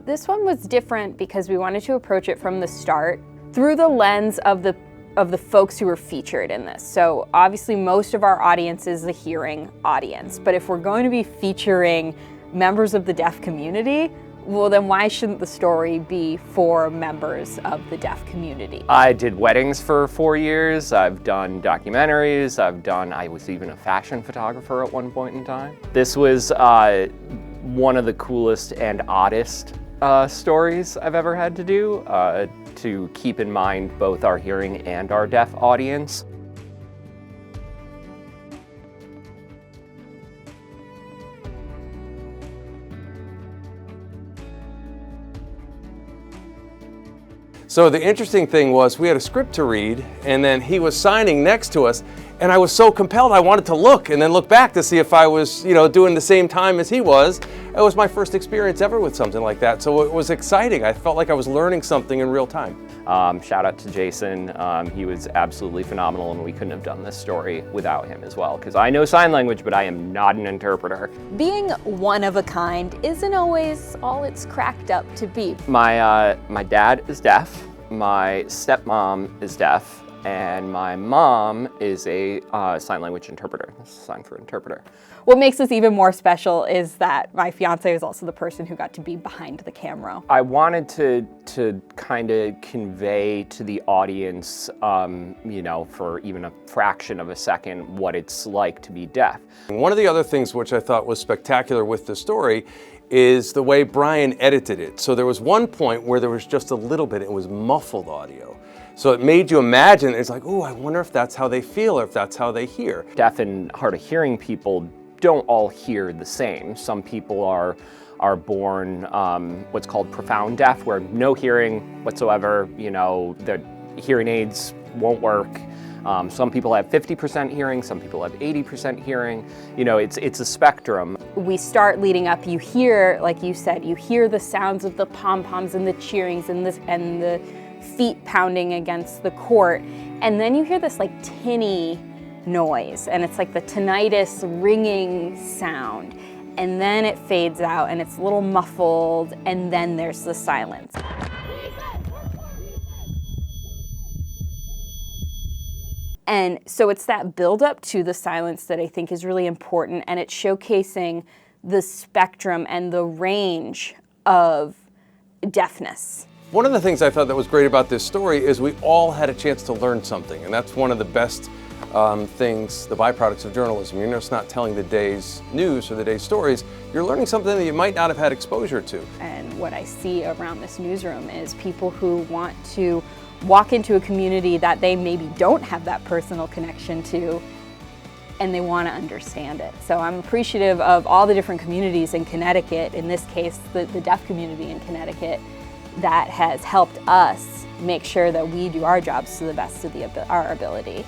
This one was different because we wanted to approach it from the start through the lens of the folks who were featured in this. So obviously most of our audience is the hearing audience, but if we're going to be featuring members of the deaf community, well then why shouldn't the story be for members of the deaf community? I did weddings for 4 years, I've done documentaries, I was even a fashion photographer at one point in time. This was one of the coolest and oddest stories I've ever had to do, to keep in mind both our hearing and our deaf audience. So the interesting thing was we had a script to read, and then he was signing next to us, and I was so compelled I wanted to look and then look back to see if I was, doing the same time as he was. It was my first experience ever with something like that, so it was exciting. I felt like I was learning something in real time. Shout out to Jason. He was absolutely phenomenal, and we couldn't have done this story without him as well, because I know sign language, but I am not an interpreter. Being one of a kind isn't always all it's cracked up to be. My dad is deaf, my stepmom is deaf, and my mom is a sign language interpreter. That's a sign for interpreter. What makes this even more special is that my fiance is also the person who got to be behind the camera. I wanted to kind of convey to the audience, for even a fraction of a second, what it's like to be deaf. One of the other things which I thought was spectacular with the story is the way Brian edited it. So there was one point where there was just a little bit, it was muffled audio. So it made you imagine, it's like, oh, I wonder if that's how they feel or if that's how they hear. Deaf and hard of hearing people don't all hear the same. Some people are born what's called profound deaf, where no hearing whatsoever, their hearing aids won't work. Some people have 50% hearing, some people have 80% hearing. It's a spectrum. We start leading up, you hear, like you said, you hear the sounds of the pom-poms and the cheerings and the feet pounding against the court, and then you hear this like tinny noise, and it's like the tinnitus ringing sound, and then it fades out and it's a little muffled, and then there's the silence. And so it's that build up to the silence that I think is really important, and it's showcasing the spectrum and the range of deafness. One of the things I thought that was great about this story is we all had a chance to learn something, and that's one of the best things, the byproducts of journalism. You're just not telling the day's news or the day's stories, you're learning something that you might not have had exposure to. And what I see around this newsroom is people who want to walk into a community that they maybe don't have that personal connection to, and they want to understand it. So I'm appreciative of all the different communities in Connecticut, in this case the deaf community in Connecticut, that has helped us make sure that we do our jobs to the best of our ability.